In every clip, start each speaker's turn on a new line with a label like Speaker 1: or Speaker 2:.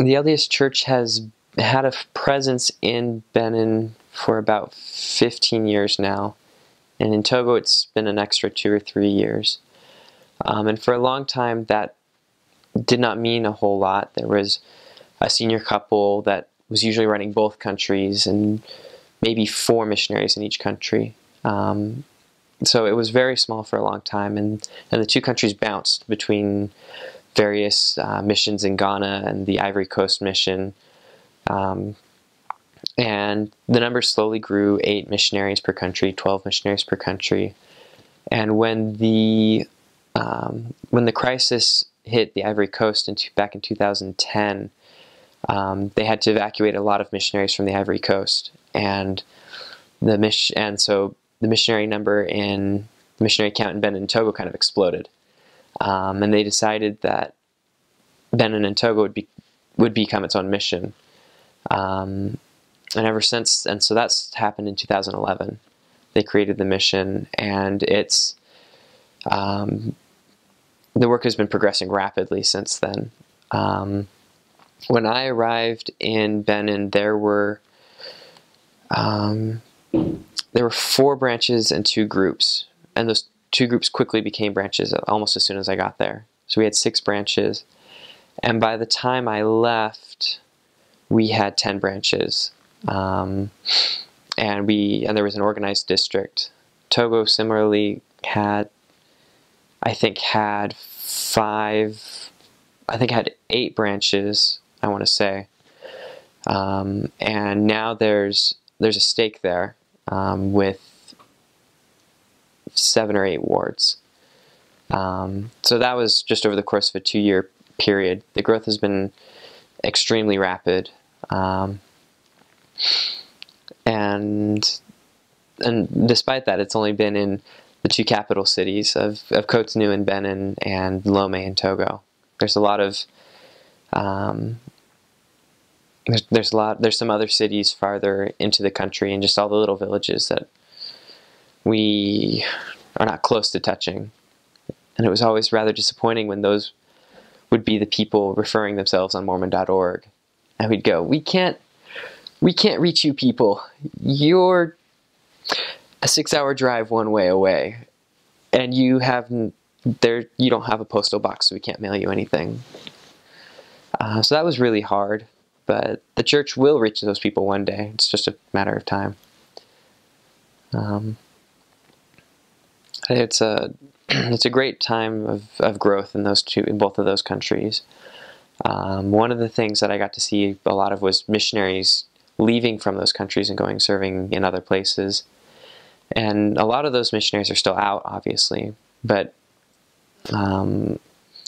Speaker 1: The LDS Church has had a presence in Benin for about 15 years now, and in Togo it's been an extra 2 or 3 years. And for a long time that did not mean a whole lot. There was a senior couple that was usually running both countries, and maybe 4 missionaries in each country. So it was very small for a long time, and the two countries bounced between various missions in Ghana and the Ivory Coast mission. And the numbers slowly grew, 8 missionaries per country, 12 missionaries per country. And when the crisis hit the Ivory Coast back in 2010, they had to evacuate a lot of missionaries from the Ivory Coast, and so the missionary number in the missionary count in Benin and Togo kind of exploded, and they decided that Benin and Togo would become its own mission, and ever since, and so that's happened in 2011. They created the mission, and it's the work has been progressing rapidly since then. When I arrived in Benin, there were 4 branches and 2 groups, and those 2 groups quickly became branches almost as soon as I got there. So we had 6 branches, and by the time I left, we had 10 branches, and there was an organized district. Togo similarly had 8 branches, I want to say, and now there's a stake there with 7 or 8 wards. So that was just over the course of a 2-year period. The growth has been extremely rapid, and despite that, it's only been in the 2 capital cities of Cotonou in Benin and Lomé in Togo. There's a lot of there's some other cities farther into the country, and just all the little villages that we are not close to touching. And it was always rather disappointing when those would be the people referring themselves on Mormon.org, and we'd go, we can't reach you people. You're a 6-hour drive one way away, and you don't have a postal box, so we can't mail you anything. So that was really hard, but the church will reach those people one day. It's just a matter of time. It's a great time of growth in both of those countries. One of the things that I got to see a lot of was missionaries leaving from those countries and going serving in other places. And a lot of those missionaries are still out, obviously, but in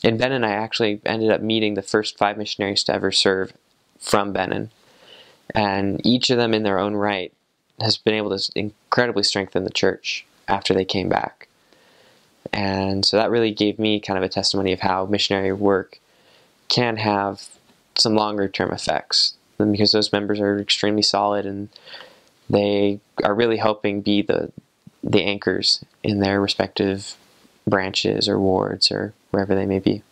Speaker 1: Benin, I actually ended up meeting the first 5 missionaries to ever serve from Benin, and each of them in their own right has been able to incredibly strengthen the church after they came back. And so that really gave me kind of a testimony of how missionary work can have some longer term effects, and because those members are extremely solid, and they are really helping be the anchors in their respective branches or wards or wherever they may be.